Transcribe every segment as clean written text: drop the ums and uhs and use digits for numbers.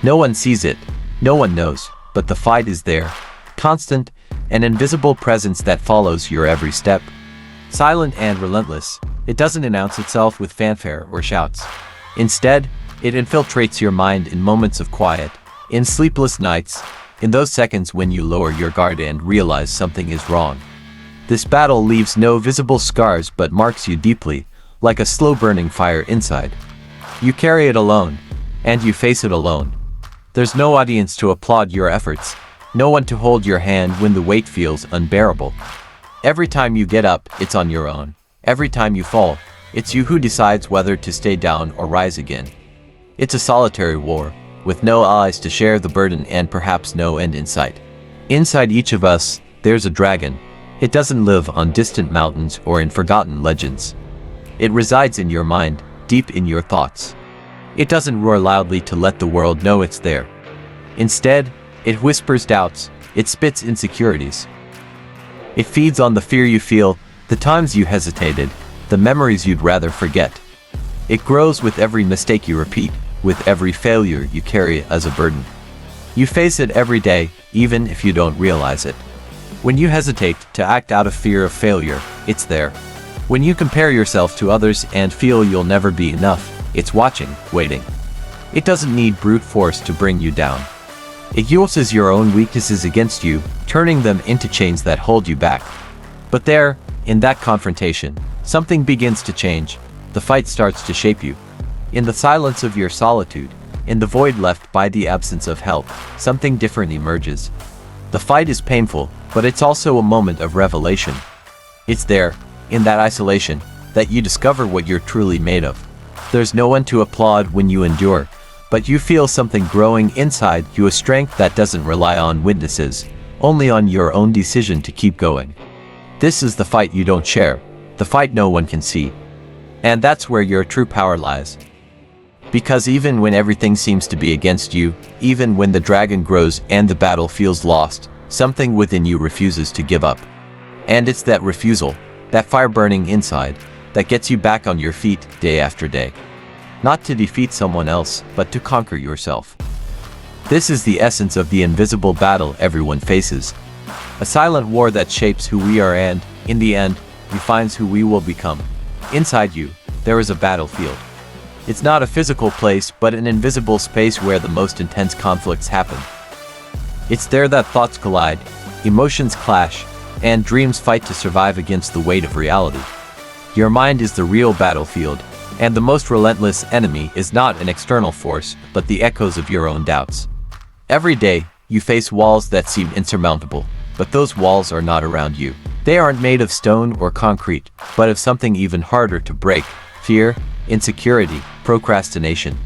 No one sees it, no one knows, but the fight is there. Constant, an invisible presence that follows your every step. Silent and relentless, it doesn't announce itself with fanfare or shouts. Instead, it infiltrates your mind in moments of quiet, in sleepless nights, in those seconds when you lower your guard and realize something is wrong. This battle leaves no visible scars but marks you deeply, like a slow-burning fire inside. You carry it alone, and you face it alone. There's no audience to applaud your efforts, no one to hold your hand when the weight feels unbearable. Every time you get up, it's on your own. Every time you fall, it's you who decides whether to stay down or rise again. It's a solitary war, with no allies to share the burden and perhaps no end in sight. Inside each of us, there's a dragon. It doesn't live on distant mountains or in forgotten legends. It resides in your mind, deep in your thoughts. It doesn't roar loudly to let the world know it's there. Instead, it whispers doubts, it spits insecurities. It feeds on the fear you feel, the times you hesitated, the memories you'd rather forget. It grows with every mistake you repeat, with every failure you carry as a burden. You face it every day, even if you don't realize it. When you hesitate to act out of fear of failure, it's there. When you compare yourself to others and feel you'll never be enough, it's watching, waiting. It doesn't need brute force to bring you down. It uses your own weaknesses against you, turning them into chains that hold you back. But there, in that confrontation, something begins to change. The fight starts to shape you. In the silence of your solitude, in the void left by the absence of help, something different emerges. The fight is painful, but it's also a moment of revelation. It's there, in that isolation, that you discover what you're truly made of. There's no one to applaud when you endure, but you feel something growing inside you, a strength that doesn't rely on witnesses, only on your own decision to keep going. This is the fight you don't share, the fight no one can see. And that's where your true power lies. Because even when everything seems to be against you, even when the dragon grows and the battle feels lost, something within you refuses to give up. And it's that refusal, that fire burning inside, that gets you back on your feet day after day. Not to defeat someone else, but to conquer yourself. This is the essence of the invisible battle everyone faces. A silent war that shapes who we are and, in the end, defines who we will become. Inside you, there is a battlefield. It's not a physical place, but an invisible space where the most intense conflicts happen. It's there that thoughts collide, emotions clash, and dreams fight to survive against the weight of reality. Your mind is the real battlefield, and the most relentless enemy is not an external force, but the echoes of your own doubts. Every day, you face walls that seem insurmountable, but those walls are not around you. They aren't made of stone or concrete, but of something even harder to break: fear, insecurity, procrastination.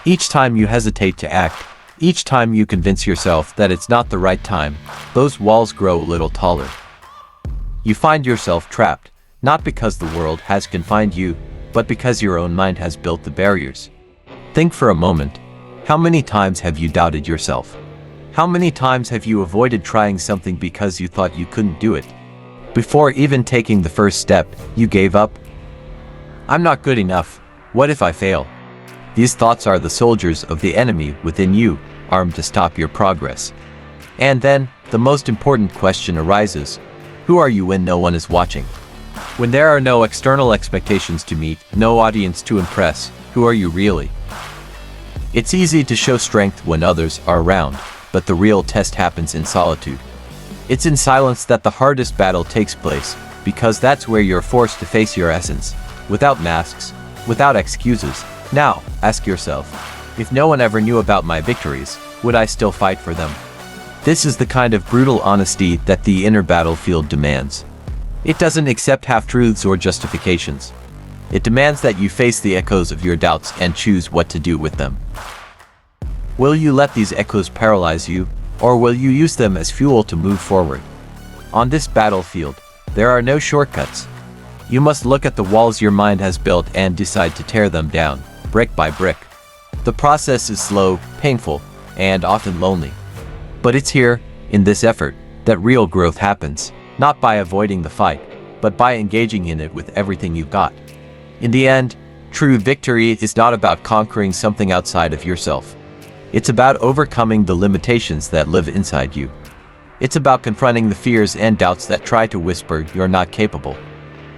Each time you hesitate to act, each time you convince yourself that it's not the right time, those walls grow a little taller. You find yourself trapped, not because the world has confined you, but because your own mind has built the barriers. Think for a moment. How many times have you doubted yourself? How many times have you avoided trying something because you thought you couldn't do it? Before even taking the first step, you gave up. I'm not good enough. What if I fail? These thoughts are the soldiers of the enemy within you, armed to stop your progress. And then, the most important question arises: who are you when no one is watching? When there are no external expectations to meet, no audience to impress, who are you really? It's easy to show strength when others are around, but the real test happens in solitude. It's in silence that the hardest battle takes place, because that's where you're forced to face your essence, without masks, without excuses. Now, ask yourself, if no one ever knew about my victories, would I still fight for them? This is the kind of brutal honesty that the inner battlefield demands. It doesn't accept half-truths or justifications. It demands that you face the echoes of your doubts and choose what to do with them. Will you let these echoes paralyze you, or will you use them as fuel to move forward? On this battlefield, there are no shortcuts. You must look at the walls your mind has built and decide to tear them down, brick by brick. The process is slow, painful, and often lonely. But it's here, in this effort, that real growth happens, not by avoiding the fight, but by engaging in it with everything you've got. In the end, true victory is not about conquering something outside of yourself. It's about overcoming the limitations that live inside you. It's about confronting the fears and doubts that try to whisper you're not capable.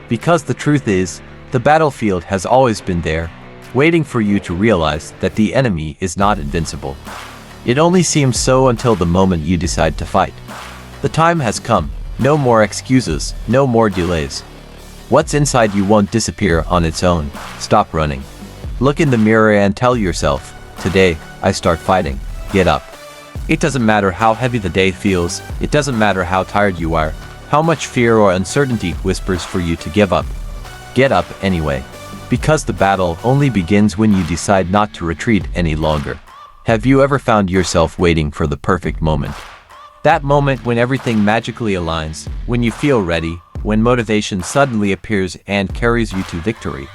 Because the truth is, the battlefield has always been there, waiting for you to realize that the enemy is not invincible. It only seems so until the moment you decide to fight. The time has come. No more excuses, no more delays. What's inside you won't disappear on its own. Stop running. Look in the mirror and tell yourself, today, I start fighting. Get up. It doesn't matter how heavy the day feels, it doesn't matter how tired you are, how much fear or uncertainty whispers for you to give up. Get up anyway. Because the battle only begins when you decide not to retreat any longer. Have you ever found yourself waiting for the perfect moment? That moment when everything magically aligns, when you feel ready, when motivation suddenly appears and carries you to victory.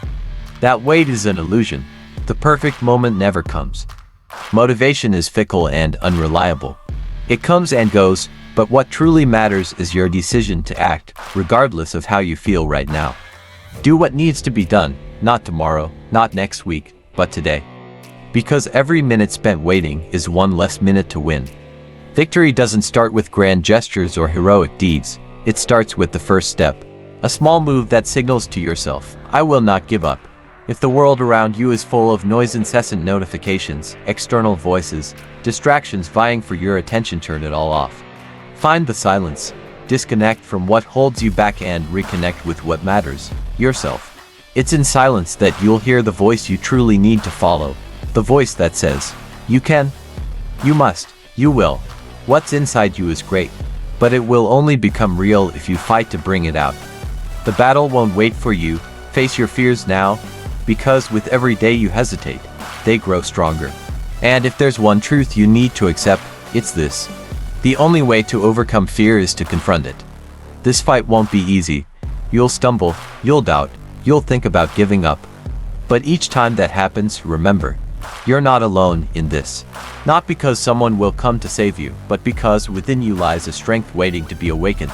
That wait is an illusion. The perfect moment never comes. Motivation is fickle and unreliable. It comes and goes, but what truly matters is your decision to act, regardless of how you feel right now. Do what needs to be done, not tomorrow, not next week, but today. Because every minute spent waiting is one less minute to win. Victory doesn't start with grand gestures or heroic deeds. It starts with the first step. A small move that signals to yourself, I will not give up. If the world around you is full of noise, incessant notifications, external voices, distractions vying for your attention, turn it all off. Find the silence. Disconnect from what holds you back and reconnect with what matters, yourself. It's in silence that you'll hear the voice you truly need to follow. The voice that says, you can, you must, you will. What's inside you is great, but it will only become real if you fight to bring it out. The battle won't wait for you. Face your fears now, because with every day you hesitate, they grow stronger. And if there's one truth you need to accept, it's this. The only way to overcome fear is to confront it. This fight won't be easy. You'll stumble, you'll doubt, you'll think about giving up. But each time that happens, remember, you're not alone in this. Not because someone will come to save you, but because within you lies a strength waiting to be awakened.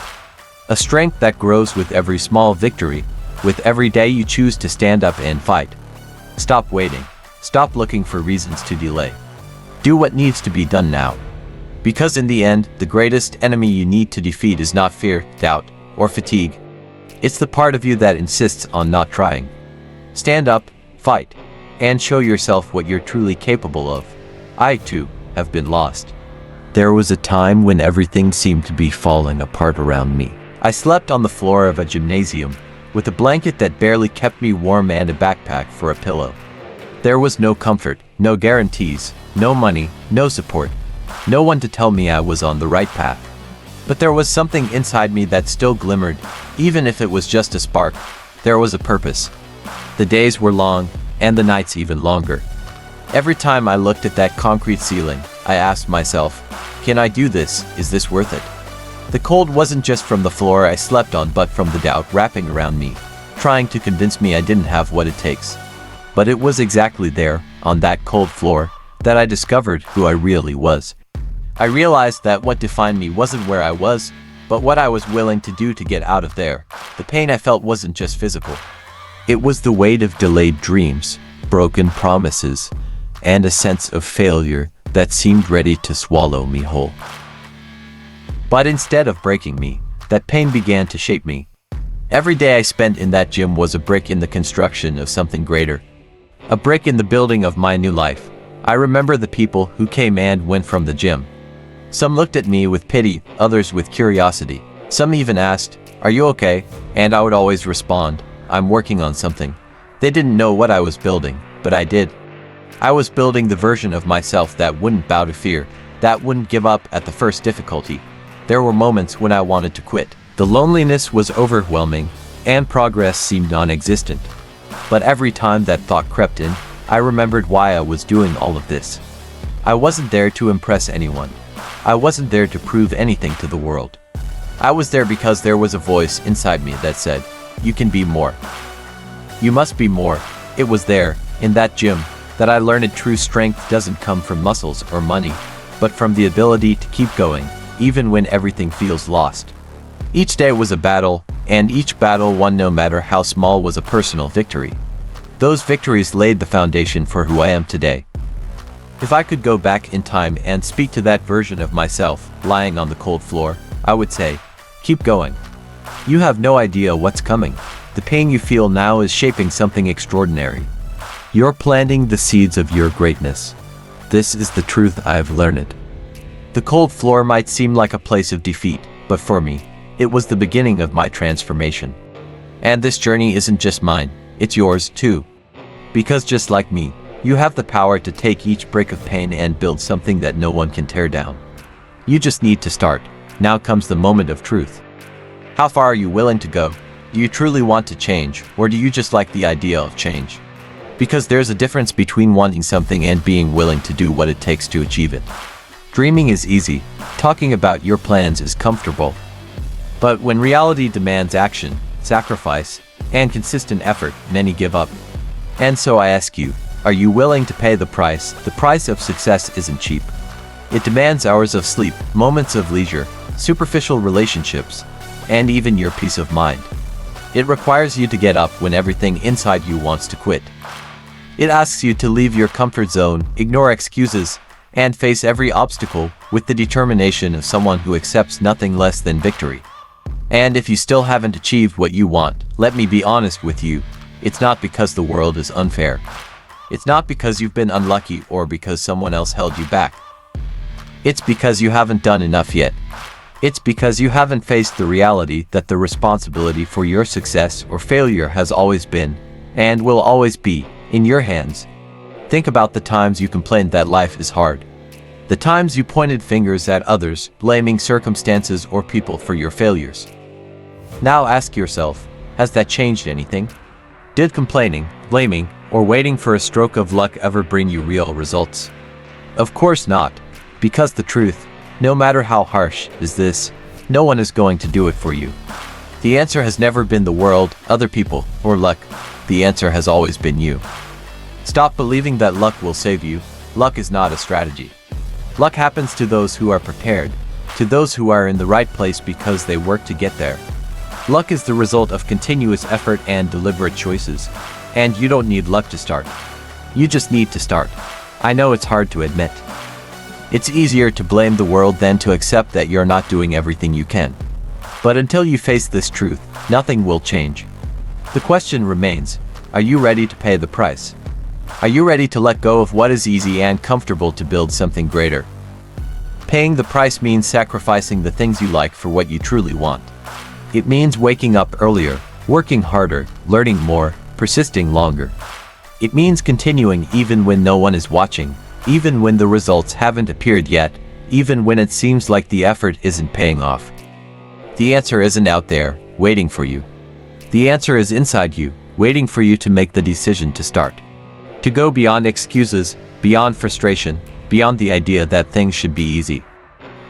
A strength that grows with every small victory, with every day you choose to stand up and fight. Stop waiting. Stop looking for reasons to delay. Do what needs to be done now. Because in the end, the greatest enemy you need to defeat is not fear, doubt, or fatigue. It's the part of you that insists on not trying. Stand up, fight, and show yourself what you're truly capable of. I, too, have been lost. There was a time when everything seemed to be falling apart around me. I slept on the floor of a gymnasium, with a blanket that barely kept me warm and a backpack for a pillow. There was no comfort, no guarantees, no money, no support. No one to tell me I was on the right path. But there was something inside me that still glimmered, even if it was just a spark. There was a purpose. The days were long, and the nights even longer. Every time I looked at that concrete ceiling, I asked myself, can I do this? Is this worth it? The cold wasn't just from the floor I slept on, but from the doubt wrapping around me, trying to convince me I didn't have what it takes. But it was exactly there, on that cold floor, that I discovered who I really was. I realized that what defined me wasn't where I was, but what I was willing to do to get out of there. The pain I felt wasn't just physical. It was the weight of delayed dreams, broken promises, and a sense of failure that seemed ready to swallow me whole. But instead of breaking me, that pain began to shape me. Every day I spent in that gym was a brick in the construction of something greater. A brick in the building of my new life. I remember the people who came and went from the gym. Some looked at me with pity, others with curiosity. Some even asked, "Are you okay?" And I would always respond, "I'm working on something." They didn't know what I was building, but I did. I was building the version of myself that wouldn't bow to fear, that wouldn't give up at the first difficulty. There were moments when I wanted to quit. The loneliness was overwhelming, and progress seemed non-existent. But every time that thought crept in, I remembered why I was doing all of this. I wasn't there to impress anyone. I wasn't there to prove anything to the world. I was there because there was a voice inside me that said, "You can be more. You must be more." It was there, in that gym, that I learned true strength doesn't come from muscles or money, but from the ability to keep going, even when everything feels lost. Each day was a battle, and each battle won, no matter how small, was a personal victory. Those victories laid the foundation for who I am today. If I could go back in time and speak to that version of myself, lying on the cold floor, I would say, keep going. You have no idea what's coming. The pain you feel now is shaping something extraordinary. You're planting the seeds of your greatness. This is the truth I've learned. The cold floor might seem like a place of defeat, but for me, it was the beginning of my transformation. And this journey isn't just mine, it's yours too. Because just like me, you have the power to take each break of pain and build something that no one can tear down. You just need to start. Now comes the moment of truth. How far are you willing to go? Do you truly want to change, or do you just like the idea of change? Because there's a difference between wanting something and being willing to do what it takes to achieve it. Dreaming is easy, talking about your plans is comfortable. But when reality demands action, sacrifice, and consistent effort, many give up. And so I ask you, are you willing to pay the price? The price of success isn't cheap. It demands hours of sleep, moments of leisure, superficial relationships, and even your peace of mind. It requires you to get up when everything inside you wants to quit. It asks you to leave your comfort zone, ignore excuses, and face every obstacle with the determination of someone who accepts nothing less than victory. And if you still haven't achieved what you want, let me be honest with you, it's not because the world is unfair. It's not because you've been unlucky or because someone else held you back. It's because you haven't done enough yet. It's because you haven't faced the reality that the responsibility for your success or failure has always been, and will always be, in your hands. Think about the times you complained that life is hard. The times you pointed fingers at others, blaming circumstances or people for your failures. Now ask yourself, has that changed anything? Did complaining, blaming, or waiting for a stroke of luck ever bring you real results? Of course not, because the truth, no matter how harsh, is this: no one is going to do it for you. The answer has never been the world, other people, or luck. The answer has always been you. Stop believing that luck will save you. Luck is not a strategy. Luck happens to those who are prepared, to those who are in the right place because they work to get there. Luck is the result of continuous effort and deliberate choices, and you don't need luck to start. You just need to start. I know it's hard to admit. It's easier to blame the world than to accept that you're not doing everything you can. But until you face this truth, nothing will change. The question remains, are you ready to pay the price? Are you ready to let go of what is easy and comfortable to build something greater? Paying the price means sacrificing the things you like for what you truly want. It means waking up earlier, working harder, learning more, persisting longer. It means continuing even when no one is watching, even when the results haven't appeared yet, even when it seems like the effort isn't paying off. The answer isn't out there, waiting for you. The answer is inside you, waiting for you to make the decision to start. To go beyond excuses, beyond frustration, beyond the idea that things should be easy.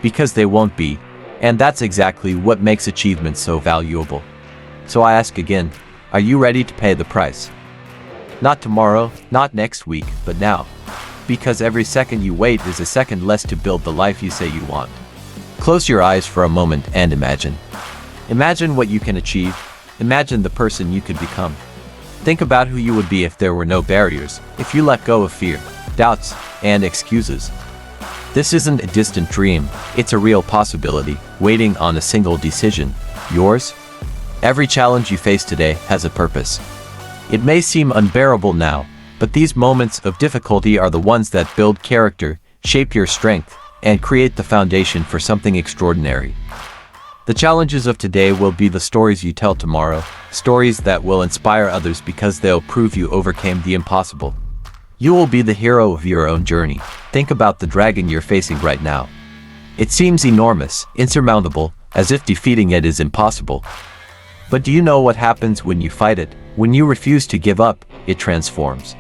Because they won't be, and that's exactly what makes achievement so valuable. So I ask again, are you ready to pay the price? Not tomorrow, not next week, but now. Because every second you wait is a second less to build the life you say you want. Close your eyes for a moment and imagine. Imagine what you can achieve. Imagine the person you could become. Think about who you would be if there were no barriers, if you let go of fear, doubts, and excuses. This isn't a distant dream, it's a real possibility, waiting on a single decision. Yours? Every challenge you face today has a purpose. It may seem unbearable now, but these moments of difficulty are the ones that build character, shape your strength, and create the foundation for something extraordinary. The challenges of today will be the stories you tell tomorrow, stories that will inspire others because they'll prove you overcame the impossible. You will be the hero of your own journey. Think about the dragon you're facing right now. It seems enormous, insurmountable, as if defeating it is impossible. But do you know what happens when you fight it? When you refuse to give up, it transforms.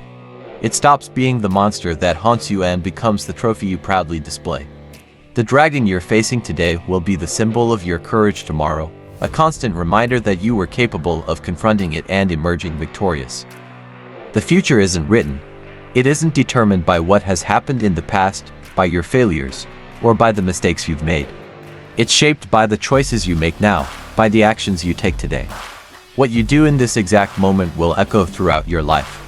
It stops being the monster that haunts you and becomes the trophy you proudly display. The dragon you're facing today will be the symbol of your courage tomorrow, a constant reminder that you were capable of confronting it and emerging victorious. The future isn't written. It isn't determined by what has happened in the past, by your failures, or by the mistakes you've made. It's shaped by the choices you make now, by the actions you take today. What you do in this exact moment will echo throughout your life.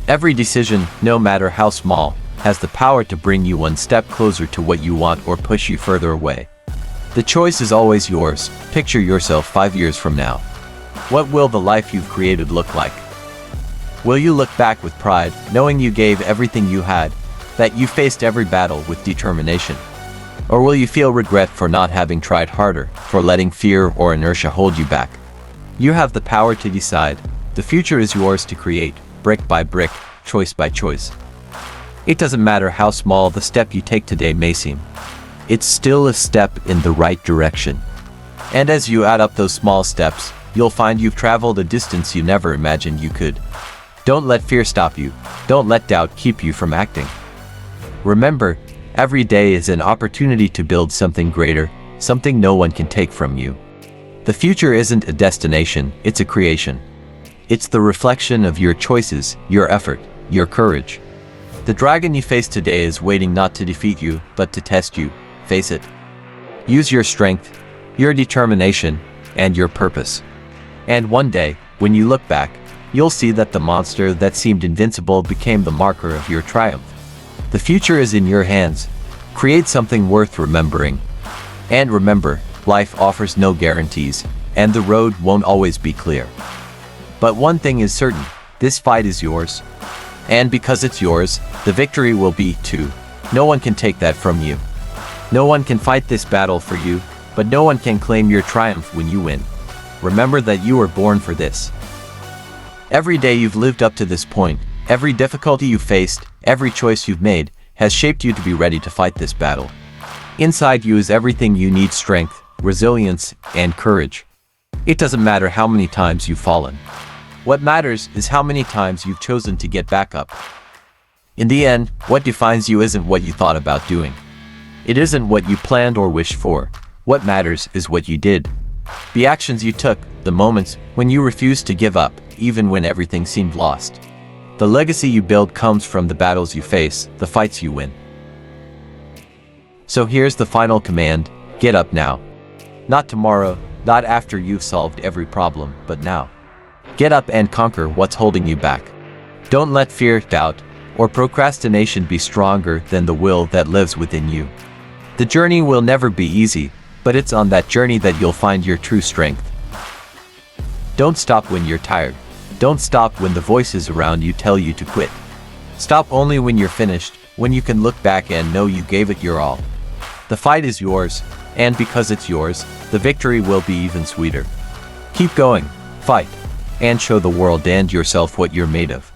Every decision, no matter how small, has the power to bring you one step closer to what you want or push you further away. The choice is always yours. Picture yourself 5 years from now. What will the life you've created look like? Will you look back with pride, knowing you gave everything you had, that you faced every battle with determination? Or will you feel regret for not having tried harder, for letting fear or inertia hold you back? You have the power to decide. The future is yours to create, brick by brick, choice by choice. It doesn't matter how small the step you take today may seem. It's still a step in the right direction. And as you add up those small steps, you'll find you've traveled a distance you never imagined you could. Don't let fear stop you. Don't let doubt keep you from acting. Remember, every day is an opportunity to build something greater, something no one can take from you. The future isn't a destination, it's a creation. It's the reflection of your choices, your effort, your courage. The dragon you face today is waiting not to defeat you, but to test you. Face it. Use your strength, your determination, and your purpose. And one day, when you look back, you'll see that the monster that seemed invincible became the marker of your triumph. The future is in your hands. Create something worth remembering. And remember, life offers no guarantees, and the road won't always be clear. But one thing is certain, this fight is yours. And because it's yours, the victory will be too. No one can take that from you. No one can fight this battle for you, but no one can claim your triumph when you win. Remember that you were born for this. Every day you've lived up to this point, every difficulty you've faced, every choice you've made, has shaped you to be ready to fight this battle. Inside you is everything you need: strength, resilience, and courage. It doesn't matter how many times you've fallen. What matters is how many times you've chosen to get back up. In the end, what defines you isn't what you thought about doing. It isn't what you planned or wished for. What matters is what you did. The actions you took, the moments when you refused to give up, even when everything seemed lost. The legacy you build comes from the battles you face, the fights you win. So here's the final command: get up now. Not tomorrow, not after you've solved every problem, but now. Get up and conquer what's holding you back. Don't let fear, doubt, or procrastination be stronger than the will that lives within you. The journey will never be easy, but it's on that journey that you'll find your true strength. Don't stop when you're tired. Don't stop when the voices around you tell you to quit. Stop only when you're finished, when you can look back and know you gave it your all. The fight is yours, and because it's yours, the victory will be even sweeter. Keep going, fight, and show the world and yourself what you're made of.